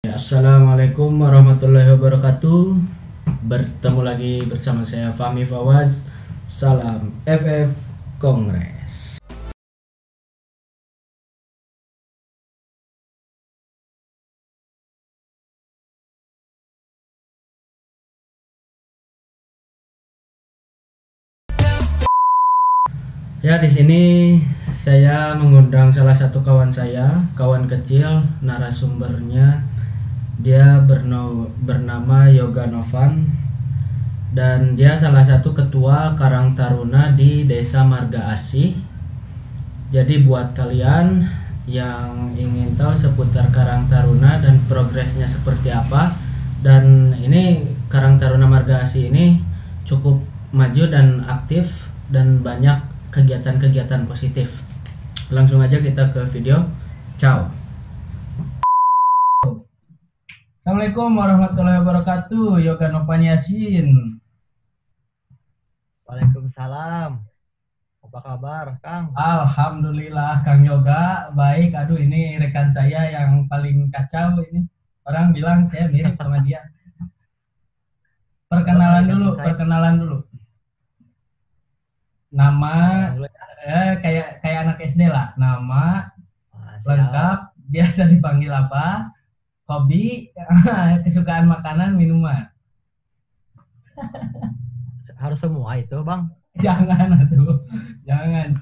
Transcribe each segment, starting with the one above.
Assalamualaikum warahmatullahi wabarakatuh. Bertemu lagi bersama saya Fahmi Fawaz. Salam FF Kongres. Ya, di sini saya mengundang salah satu kawan saya, kawan kecil, narasumbernya. Dia bernama Yoga Novan dan dia salah satu ketua Karang Taruna di Desa Marga Asih. Jadi buat kalian yang ingin tahu seputar Karang Taruna dan progresnya seperti apa, dan ini Karang Taruna Marga Asih ini cukup maju dan aktif dan banyak kegiatan-kegiatan positif. Langsung aja kita ke video. Ciao. Assalamualaikum warahmatullahi wabarakatuh. Yoga Novan Yasin. Waalaikumsalam. Apa kabar, Kang? Alhamdulillah Kang Yoga baik. Aduh, ini rekan saya yang paling kacau ini. Orang bilang saya mirip sama dia. Perkenalan dulu. Nama kayak anak SD lah. Nama lengkap, biasa dipanggil apa? Hobi, kesukaan makanan, minuman. Harus semua itu, Bang? Jangan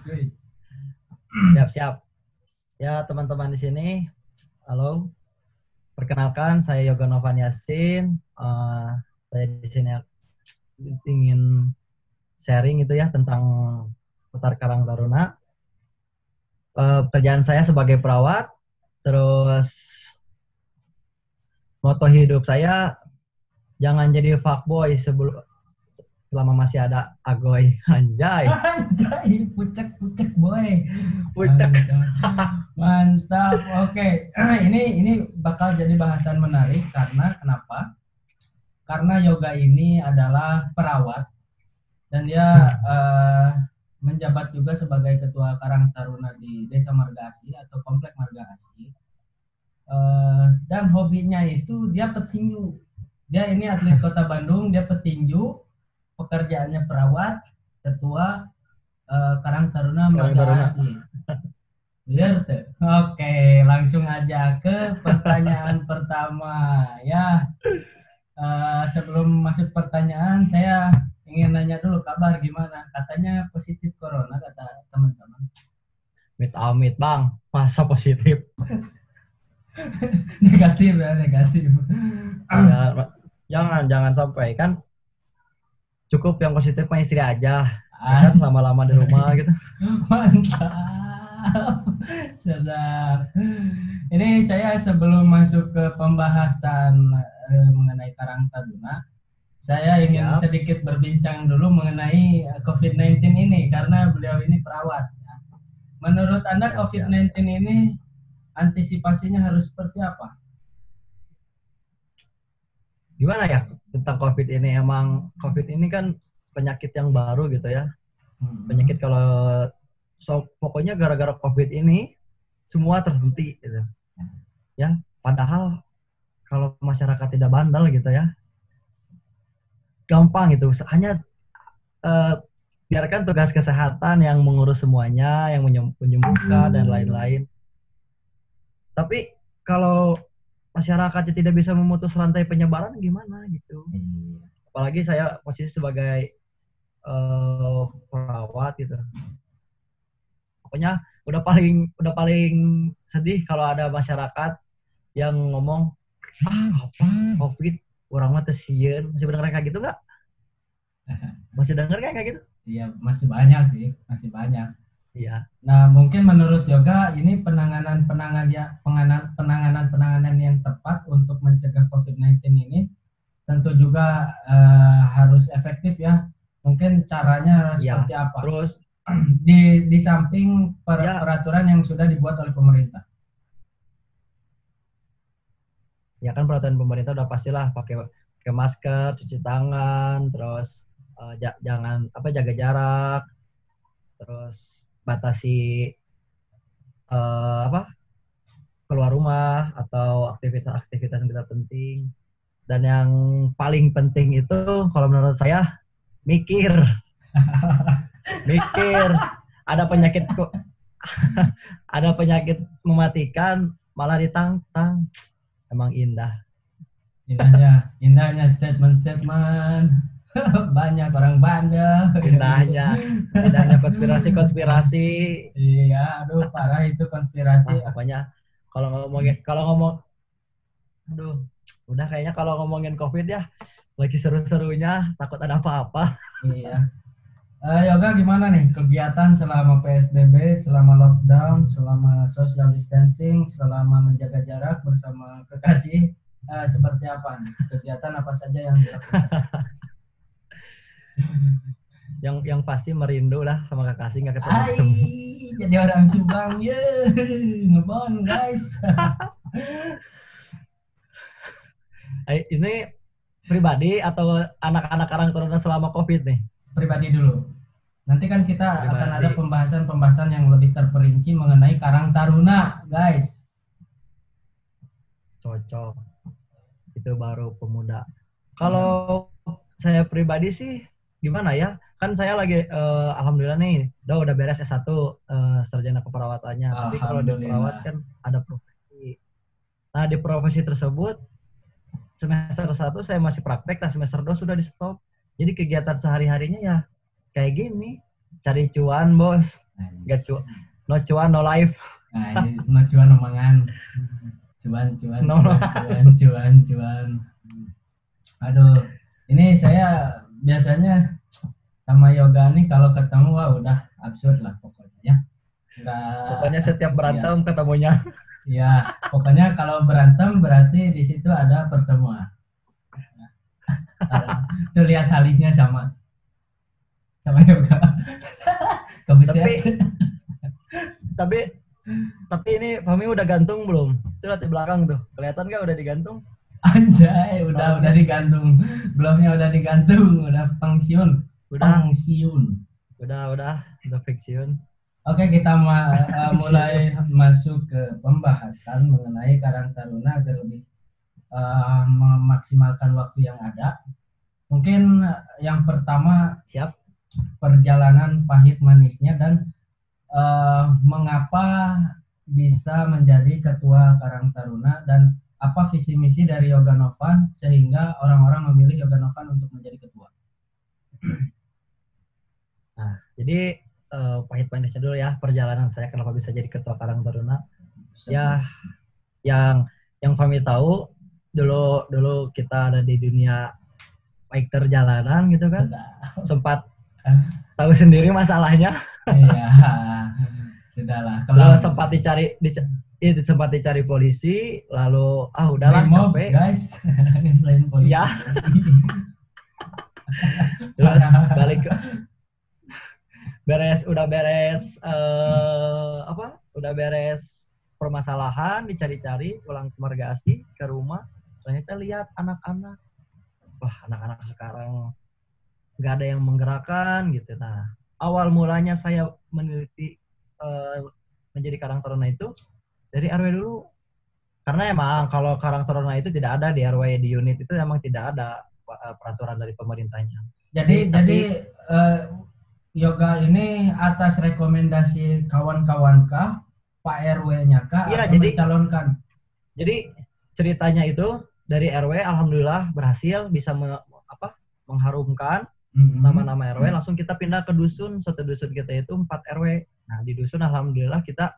cuy. Siap-siap. Ya, teman-teman di sini, halo. Perkenalkan, saya Yoga Novan Yasin. Saya di sini ingin sharing itu ya tentang seputar Karang Taruna. Pekerjaan saya sebagai perawat, terus moto hidup saya jangan jadi fuckboy selama masih ada agoy. Anjay. Anjay, pucek boy. Pucek. Mantap. Oke. Ini bakal jadi bahasan menarik karena kenapa? Karena Yoga ini adalah perawat dan dia menjabat juga sebagai ketua Karang Taruna di Desa Marga Asih atau Komplek Marga Asih. Dan hobinya itu dia petinju. Dia ini atlet Kota Bandung, dia petinju, pekerjaannya perawat, ketua Karang Taruna Marga Asih. Biar tuh. Oke, langsung aja ke pertanyaan pertama ya. Sebelum masuk pertanyaan, saya ingin nanya dulu kabar gimana? Katanya positif corona kata teman-teman. Amit-amit, Bang. Masa positif? Negatif. Ya, jangan sampai kan. Cukup yang positif mah istri aja. Kan lama-lama di rumah gitu. Mantap. Sedap. Ini saya sebelum masuk ke pembahasan mengenai Karang Taruna, saya ingin sedikit berbincang dulu mengenai COVID-19 ini karena beliau ini perawat. Menurut Anda COVID-19 ini antisipasinya harus seperti apa? Gimana ya tentang COVID ini? Emang COVID ini kan penyakit yang baru gitu ya. Penyakit kalau pokoknya gara-gara COVID ini semua terhenti gitu. Ya, padahal kalau masyarakat tidak bandel gitu ya, gampang gitu. Hanya biarkan tugas kesehatan yang mengurus semuanya, yang menyembuhkan dan lain-lain. Tapi kalau masyarakatnya tidak bisa memutus rantai penyebaran gimana gitu. Apalagi saya posisi sebagai perawat gitu. Pokoknya udah paling sedih kalau ada masyarakat yang ngomong apa COVID orang mah tesieun. Masih bener kayak gitu nggak? Masih denger kayak gitu? Iya, masih banyak sih, masih banyak. Iya. Nah, mungkin menurut Yoga ini penanganan yang tepat untuk mencegah COVID-19 ini tentu juga harus efektif ya. Mungkin caranya seperti apa? Terus di samping peraturan yang sudah dibuat oleh pemerintah. Ya kan peraturan pemerintah udah pastilah pakai masker, cuci tangan, terus jangan jaga jarak, terus batasi keluar rumah atau aktivitas-aktivitas yang tidak penting. Dan yang paling penting itu kalau menurut saya mikir. Mikir. Ada penyakit ada penyakit mematikan malah ditantang. Emang indah. Indahnya statement-statement. Banyak orang bandel. Indahnya konspirasi. Iya, aduh parah itu konspirasi. Pokoknya kalau ngomong aduh, udah kayaknya kalau ngomongin COVID ya lagi seru-serunya, takut ada apa-apa. Iya. Yoga gimana nih kegiatan selama PSBB, selama lockdown, selama social distancing, selama menjaga jarak bersama kekasih, seperti apa nih? Kegiatan apa saja yang dilakukan? yang pasti merindu lah sama kekasih, nggak ketemu. Jadi orang Subang ya, ngebon guys. Ini pribadi atau anak-anak Karang Taruna selama COVID nih? Pribadi dulu. Nanti kan kita akan ada pembahasan-pembahasan yang lebih terperinci mengenai Karang Taruna, guys. Cocok. Itu baru pemuda. Kalau saya pribadi sih gimana ya? Kan saya lagi alhamdulillah nih, udah beres S1 sarjana keperawatannya. Tapi kalau di perawat kan ada profesi. Nah, di profesi tersebut semester 1 saya masih praktek, nah semester 2 sudah di stop. Jadi kegiatan sehari-harinya ya kayak gini, cari cuan bos, nggak cuan, no cuan no life. Nah, ini no cuan no mangan, cuan. Aduh, ini saya biasanya sama Yoga nih kalau ketemu wah udah absurd lah pokoknya ya. Pokoknya setiap berantem ketemunya. Iya, pokoknya kalau berantem berarti di situ ada pertemuan. Tuh lihat alisnya sama Yoga. Tapi ini Fahmi udah gantung belum? Itu lihat di belakang tuh, kelihatan nggak udah digantung? Anjay, udah digantung. Belumnya udah digantung, udah pensiun. Udah pensiun. Oke, kita mulai masuk ke pembahasan mengenai Karang Taruna agar lebih memaksimalkan waktu yang ada. Mungkin yang pertama, perjalanan pahit manisnya dan mengapa bisa menjadi ketua Karang Taruna dan apa visi misi dari Yoga Novan sehingga orang-orang memilih Yoga Novan untuk menjadi ketua. Nah, jadi pahit manisnya dulu ya, perjalanan saya kenapa bisa jadi ketua Karang Taruna. Ya, yang kami tahu dulu kita ada di dunia biker jalanan gitu kan. Sempat tahu sendiri masalahnya. Iya. Sudahlah. Kalau sempat dicari polisi, lalu udahlah capek. Guys, selain polisi. Ya. Terus balik ke udah beres permasalahan, dicari-cari, pulang ke Margasi ke rumah, ternyata lihat anak-anak, wah anak-anak sekarang nggak ada yang menggerakkan gitu. Nah, awal mulanya saya meneliti menjadi Karang Taruna itu dari RW dulu, karena emang kalau Karang Taruna itu tidak ada di RW, di unit itu emang tidak ada peraturan dari pemerintahnya. Jadi Yoga ini atas rekomendasi kawan-kawan kah, Pak RW-nya kah, atau mencalonkan? Jadi ceritanya itu dari RW alhamdulillah berhasil bisa mengharumkan nama-nama RW, langsung kita pindah ke dusun. Satu dusun kita itu 4 RW. Nah, di dusun alhamdulillah kita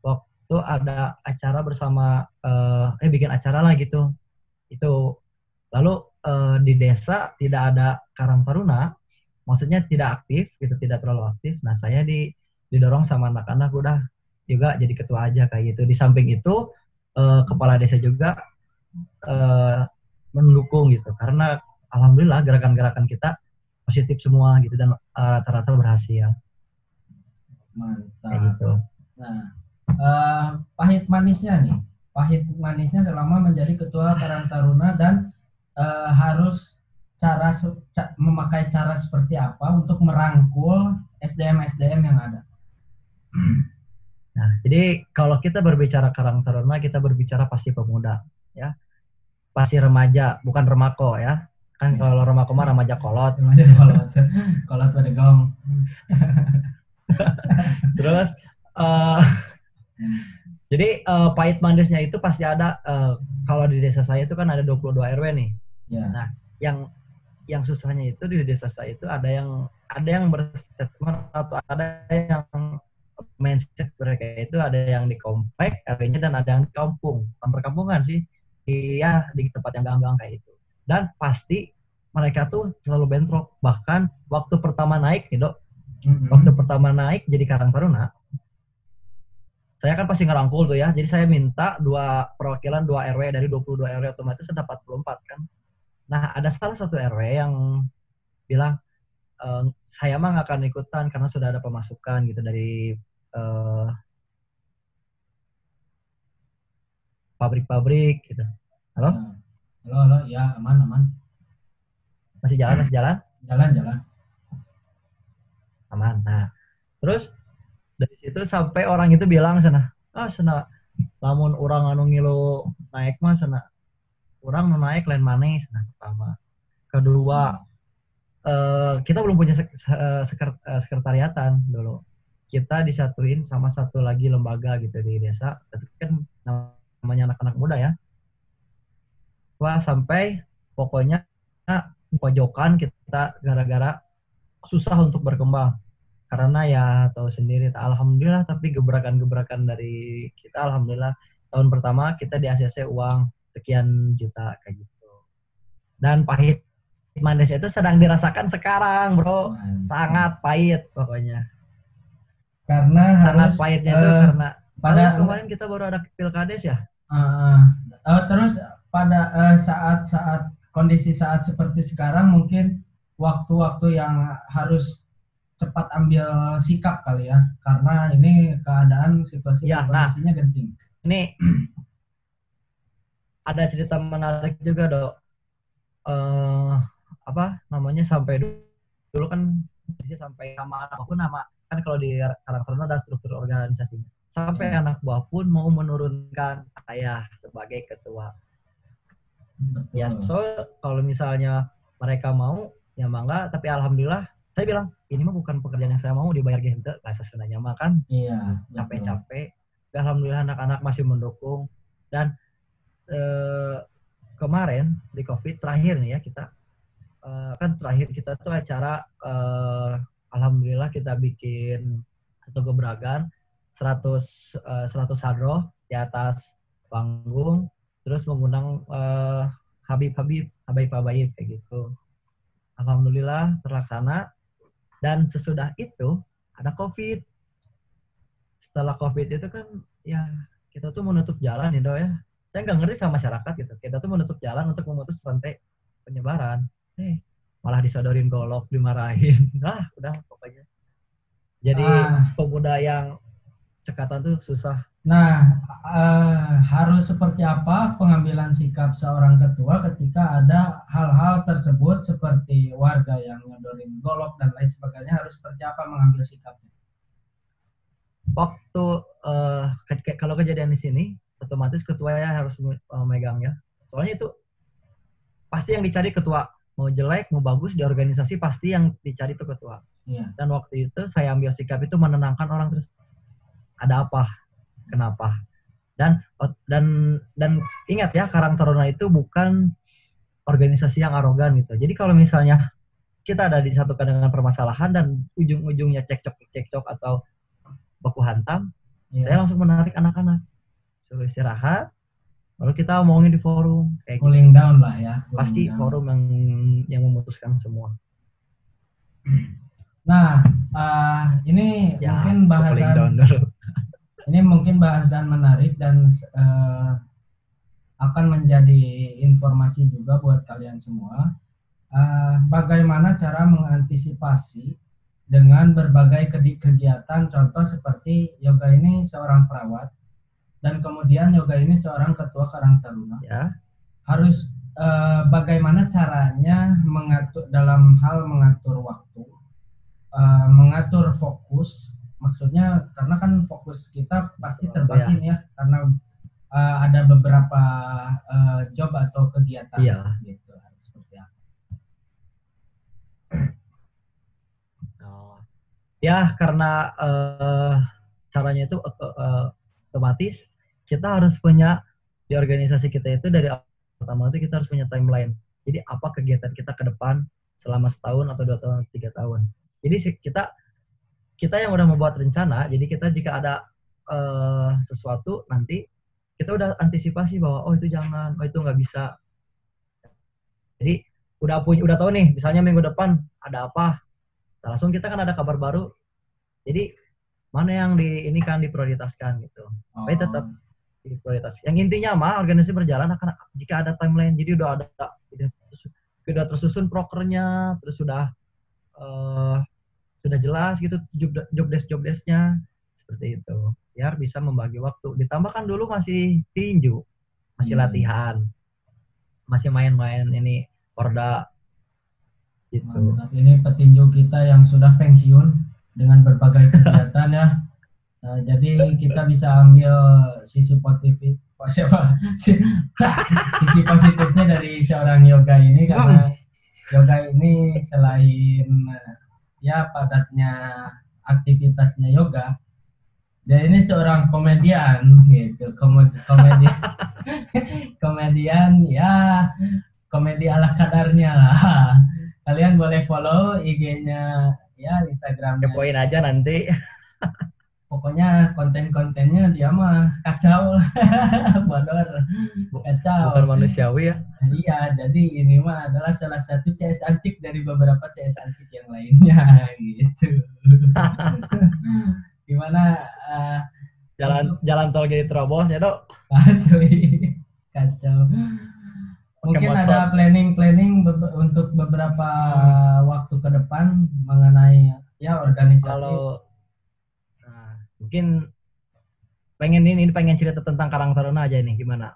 waktu ada acara bersama bikin acara lah gitu. Itu lalu di desa tidak ada Karang Taruna, maksudnya tidak aktif gitu, tidak terlalu aktif. Nah, saya didorong sama anak-anak udah juga jadi ketua aja kayak gitu. Di samping itu kepala desa juga mendukung gitu, karena alhamdulillah gerakan-gerakan kita positif semua gitu dan rata-rata berhasil. Mantap. Kayak gitu. Nah, pahit manisnya selama menjadi ketua Karang Taruna dan harus memakai cara seperti apa untuk merangkul SDM yang ada. Nah, jadi kalau kita berbicara Karang Taruna, kita berbicara pasti pemuda, ya, pasti remaja, bukan remako ya. Kan kalau remako mah remaja kolot. Remaja kolot, kolot pada gong. Terus, jadi pahit manisnya itu pasti ada. Kalau di desa saya itu kan ada 22 RW nih. Ya. Nah, yang susahnya itu di desa saya itu ada yang berstatement atau ada yang mindset mereka itu ada yang di komplek RW-nya dan ada yang di kampung, perkampungan sih, iya di tempat yang gang-gang kayak itu. Dan pasti mereka tuh selalu bentrok. Bahkan waktu pertama naik nih Dok, waktu pertama naik jadi Karang Taruna, saya kan pasti ngerangkul tuh ya. Jadi saya minta perwakilan 2 RW dari 22 RW, otomatis ada 44 kan. Nah, ada salah satu RW yang bilang, saya mah nggak akan ikutan karena sudah ada pemasukan gitu dari pabrik-pabrik gitu. Halo? Halo, ya aman. Masih jalan? Jalan. Aman. Nah, terus dari situ sampai orang itu bilang sana lamun orang anu ngilu naik mah sana orang nu naik lain maneh sana pertama. Kedua, kita belum punya sekretariatan dulu. Kita disatuin sama satu lagi lembaga gitu di desa, tapi kan namanya anak-anak muda ya. Wah, sampai pokoknya pojokan kita gara-gara susah untuk berkembang. Karena ya tahu sendiri, alhamdulillah, tapi gebrakan-gebrakan dari kita, alhamdulillah, tahun pertama kita di ACC uang sekian juta kayak gitu. Dan pahit manisnya itu sedang dirasakan sekarang, bro. Sangat pahit pokoknya. Karena sangat harus pahitnya itu karena pada kemarin kita baru ada pilkades ya. Terus pada kondisi saat seperti sekarang, mungkin waktu-waktu yang harus cepat ambil sikap kali ya, karena ini keadaan situasi ya, kondisinya genting. Ini ada cerita menarik juga, Dok. Sampai dulu kan sampai sama anak pun kan kalau di Karang Taruna ada struktur organisasinya. Sampai anak buah pun mau menurunkan saya sebagai ketua. Betul. Ya, kalau misalnya mereka mau, ya mangga. Tapi alhamdulillah, saya bilang, ini mah bukan pekerjaan yang saya mau, dibayar gente, bahasa Sundanya mah kan. Iya. Capek-capek. Alhamdulillah anak-anak masih mendukung. Dan kemarin di COVID terakhir nih ya, kita kan terakhir kita tuh acara, alhamdulillah kita bikin satu gebrakan 100 hadroh di atas panggung, terus mengundang Habib kayak gitu. Alhamdulillah terlaksana. Dan sesudah itu ada COVID. Setelah COVID itu kan ya kita tuh menutup jalan ya, Do ya. Saya nggak ngerti sama masyarakat gitu. Kita tuh menutup jalan untuk memutus rantai penyebaran. Malah disodorin golok, dimarahin. Udah pokoknya. Jadi pemuda yang cekatan tuh susah. Nah, harus seperti apa pengambilan sikap seorang ketua ketika ada hal-hal tersebut seperti warga yang nyodorin golok dan lain sebagainya, harus seperti apa mengambil sikapnya? Waktu kalau kejadian di sini, otomatis ketua ya harus megang ya. Soalnya itu pasti yang dicari ketua. Mau jelek, mau bagus di organisasi pasti yang dicari itu ketua. Iya. Dan waktu itu saya ambil sikap itu menenangkan orang terus. Ada apa? Kenapa? Dan ingat ya, Karang Taruna itu bukan organisasi yang arogan gitu. Jadi kalau misalnya kita ada disatukan dengan permasalahan dan ujung-ujungnya cekcok atau baku hantam, saya langsung menarik anak-anak, suruh istirahat, lalu kita omongin di forum kayak cooling gitu. Down lah ya. Pasti down. Forum yang memutuskan semua. Nah, ini ya, mungkin bahasan ini mungkin bahasan menarik dan akan menjadi informasi juga buat kalian semua. Bagaimana cara mengantisipasi dengan berbagai kegiatan, contoh seperti Yoga ini seorang perawat dan kemudian Yoga ini seorang ketua Karang Taruna. Ya. Harus bagaimana caranya dalam hal mengatur waktu, mengatur fokus. Maksudnya karena kan fokus kita lain ya, karena ada beberapa job atau kegiatan. Iya. Gitu, seperti apa. Ya karena caranya itu otomatis kita harus punya di organisasi kita itu dari pertama itu kita harus punya timeline. Jadi apa kegiatan kita ke depan selama setahun atau 2 tahun atau 3 tahun. Jadi kita yang udah membuat rencana. Jadi kita jika ada sesuatu nanti kita udah antisipasi bahwa oh itu jangan, oh itu nggak bisa. Jadi udah tahu nih, misalnya minggu depan ada apa. Nah, langsung kita kan ada kabar baru. Jadi mana yang ini kan diprioritaskan gitu. Tapi tetap diprioritas. Yang intinya mah organisasi berjalan akan jika ada timeline. Jadi udah tersusun prokernya, terus sudah jelas gitu job desk-nya seperti itu. Biar bisa membagi waktu. Ditambahkan dulu masih tinju, masih latihan, masih main-main ini Porda. Gitu. Mantap. Ini petinju kita yang sudah pensiun dengan berbagai kegiatan ya. Jadi kita bisa ambil sisi positifnya dari seorang yoga ini, karena yoga ini selain ya padatnya aktivitasnya yoga, dia ini seorang komedian gitu, komedian ya, komedi ala kadarnya lah. Kalian boleh follow IG-nya ya, Instagram-nya. Kepoin aja nanti. Pokoknya konten-kontennya dia mah kacau lah. Bodor. Kacau. Bukan manusiawi ya. Iya, jadi ini mah adalah salah satu CS antik dari beberapa CS antik yang lainnya gitu. Gimana jalan tol jadi terobos ya, Dok? Asli. Kacau. Mungkin ada planning untuk beberapa waktu ke depan mengenai ya organisasi. Kalau mungkin pengen cerita tentang Karang Taruna aja nih, gimana?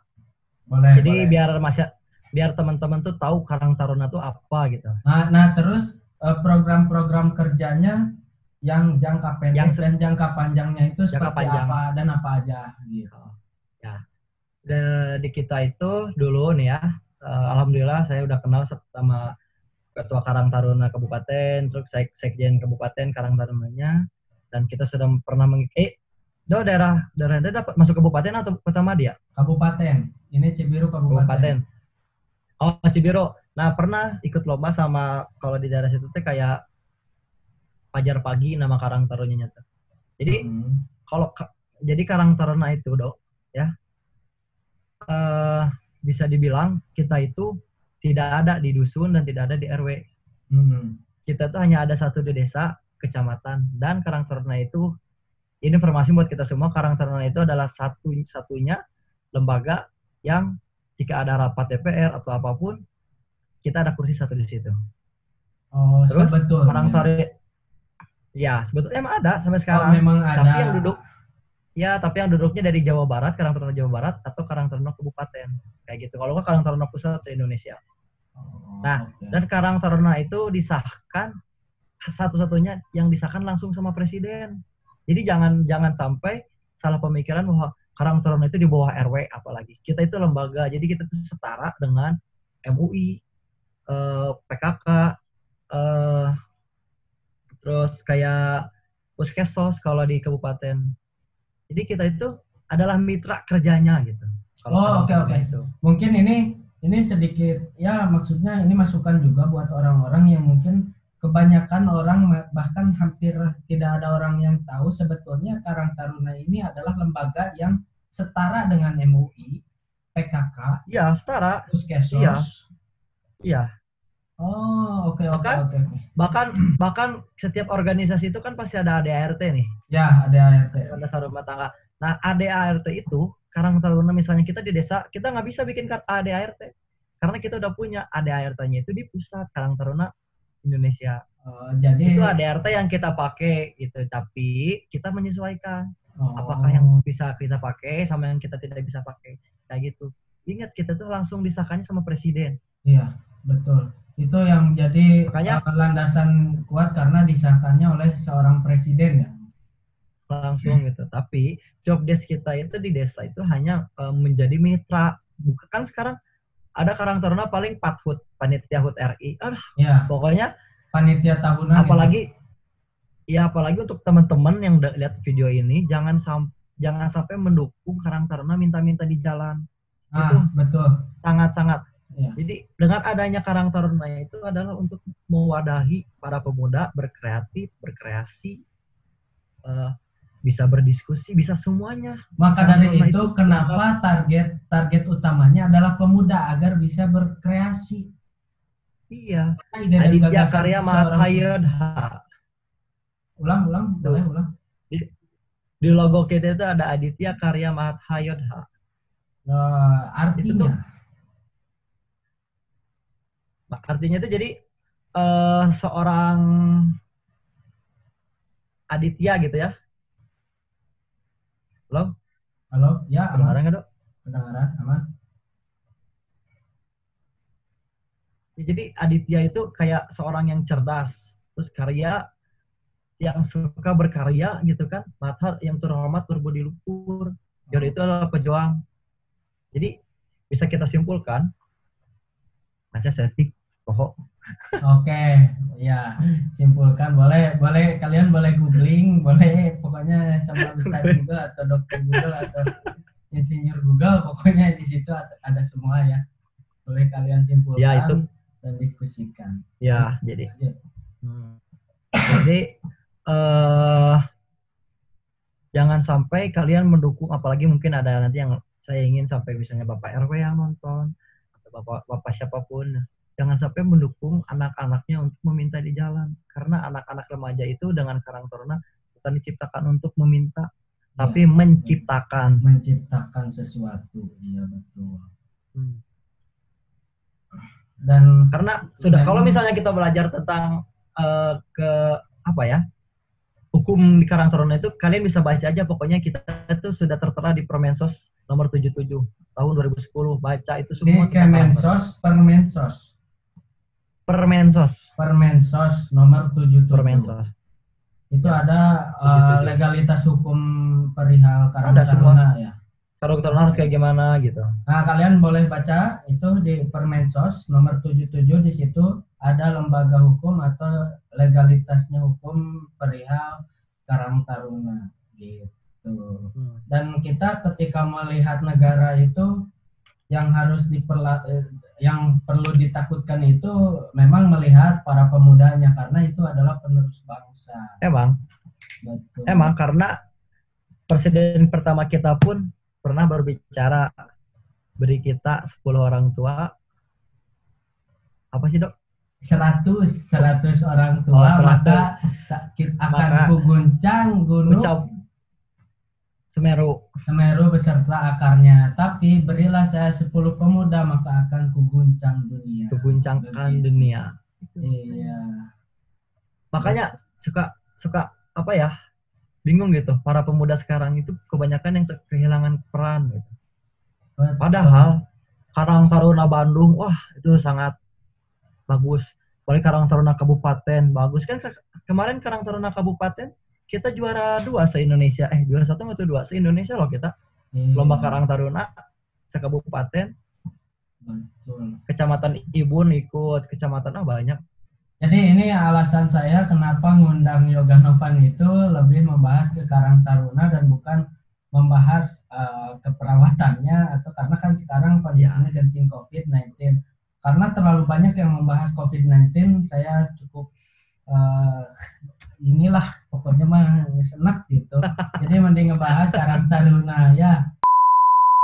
Boleh. Jadi biar teman-teman tuh tahu Karang Taruna tuh apa gitu. Nah terus program-program kerjanya yang jangka pendek dan jangka panjangnya itu seperti apa dan apa aja gitu. Ya. Di kita itu dulu nih ya. Alhamdulillah saya udah kenal sama Ketua Karang Taruna Kabupaten, terus Sekjen Kabupaten Karang Tarunanya, dan kita sudah pernah daerah dapat masuk kabupaten atau kota Madia? Kabupaten. Ini Cibiru Kabupaten. Oh, Cibiru. Nah, pernah ikut lomba sama kalau di daerah situ tuh kayak Fajar Pagi nama Karang Tarunanya tuh. Jadi jadi Karang Taruna itu, Dok, ya. Bisa dibilang kita itu tidak ada di dusun dan tidak ada di RW. Kita tuh hanya ada satu di desa, kecamatan, dan Karang Taruna itu, ini informasi buat kita semua, Karang Taruna itu adalah satu-satunya lembaga yang jika ada rapat DPR atau apapun, kita ada kursi satu di situ. Oh, terus sebetulnya. Karang Taruna, ya sebetulnya emang ada sampai sekarang. Memang ada. Tapi yang duduknya dari Jawa Barat, Karang Taruna Jawa Barat atau Karang Taruna Kabupaten, kayak gitu. Kalau nggak Karang Taruna Pusat se-Indonesia. Dan Karang Taruna itu disahkan satu-satunya yang disahkan langsung sama presiden. Jadi jangan sampai salah pemikiran bahwa Karang Taruna itu di bawah RW apalagi. Kita itu lembaga, jadi kita itu setara dengan MUI, PKK, terus kayak Puskesos kalau di kabupaten. Jadi kita itu adalah mitra kerjanya gitu. Oke. Mungkin ini sedikit ya, maksudnya ini masukan juga buat orang-orang yang mungkin kebanyakan orang bahkan hampir tidak ada orang yang tahu sebetulnya Karang Taruna ini adalah lembaga yang setara dengan MUI, PKK. Iya, setara. Puskesos. Iya. Oh, oke. Bahkan setiap organisasi itu kan pasti ada ADART nih. Ya, ada ADART. Dasar rumah tangga. Nah, ADART itu Karang Taruna misalnya kita di desa, kita nggak bisa bikin ADART karena kita udah punya ADART-nya itu di pusat Karang Taruna Indonesia. Jadi itu ADART yang kita pakai gitu, tapi kita menyesuaikan apakah yang bisa kita pakai sama yang kita tidak bisa pakai, kayak gitu. Ingat kita tuh langsung disahkannya sama presiden. Iya, betul. Itu yang jadi landasan kuat karena disahkannya oleh seorang presiden ya. langsung gitu. Tapi job desk kita itu di desa itu hanya menjadi mitra. Bukan kan sekarang ada Karang Taruna paling Pathut, panitia HUT RI. Ya, Pokoknya panitia tahunan apalagi apalagi untuk teman-teman yang lihat video ini jangan sampai mendukung Karang Taruna minta-minta di jalan. Itu betul. Sangat-sangat. Ya. Jadi dengan adanya Karang Taruna itu adalah untuk mewadahi para pemuda berkreasi, bisa berdiskusi, bisa semuanya. Maka dari itu kenapa target utamanya adalah pemuda agar bisa berkreasi. Iya. Aditya Karya Mahathayodha. Ulang, boleh ulang. Di logo kita itu ada Aditya Karya Mahathayodha. Artinya itu jadi seorang Aditya gitu ya. Halo, ya, kedengaran nggak, Dok? Kedengaran, aman. Ya, jadi Aditya itu kayak seorang yang cerdas, terus karya, yang suka berkarya gitu kan, Matha yang terhormat berbudi luhur, jadi itu adalah pejuang. Jadi bisa kita simpulkan, macam setik, Oke, ya, simpulkan. Boleh kalian boleh googling, boleh pokoknya sama Ustaz Google atau dokter Google atau insinyur Google, pokoknya di situ ada semua ya. Boleh kalian simpulkan ya, itu. Dan diskusikan. Ya, jadi jangan sampai kalian mendukung, apalagi mungkin ada nanti yang saya ingin sampai misalnya Bapak RW yang nonton atau Bapak siapapun, jangan sampai mendukung anak-anaknya untuk meminta di jalan, karena anak-anak remaja itu dengan Karang Taruna bukan diciptakan untuk meminta, tapi menciptakan sesuatu. Iya, betul. Dan karena sudah kalau misalnya kita belajar tentang hukum di Karang Taruna itu, kalian bisa baca aja, pokoknya kita itu sudah tertera di Permensos nomor 77 tahun 2010. Baca itu semua. Di Permensos nomor 77. Permensos. Itu ada legalitas hukum perihal Karang Taruna ya. Karang Taruna harus kayak gimana gitu. Nah, kalian boleh baca itu di Permensos nomor 77, di situ ada lembaga hukum atau legalitasnya hukum perihal Karang Taruna gitu. Dan kita ketika melihat negara itu yang yang perlu ditakutkan itu memang melihat para pemudanya, karena itu adalah penerus bangsa. Betul. Karena presiden pertama kita pun pernah berbicara, beri kita 10 orang tua. Apa sih, Dok? 100 orang tua, maka akan kuguncang gunung Semeru beserta akarnya. Tapi berilah saya 10 pemuda, maka akan kuguncang dunia. Kuguncangkan dunia. Iya. Makanya suka bingung gitu. Para pemuda sekarang itu kebanyakan yang kehilangan peran gitu. Padahal Karang Taruna Bandung, wah itu sangat bagus. Paling Karang Taruna Kabupaten bagus kan. Kemarin Karang Taruna Kabupaten kita juara 2 se-Indonesia. Juara 1 atau 2 se-Indonesia loh kita. Lomba Karang Taruna se-kabupaten. Betul. Kecamatan Ibun ikut, kecamatan banyak. Jadi ini alasan saya kenapa ngundang Yoga Novan itu lebih membahas ke Karang Taruna dan bukan membahas keperawatannya, atau karena kan sekarang kondisinya genting COVID-19. Karena terlalu banyak yang membahas COVID-19, saya cukup inilah pokoknya mah senak gitu. Jadi mending ngebahas Karang Taruna ya.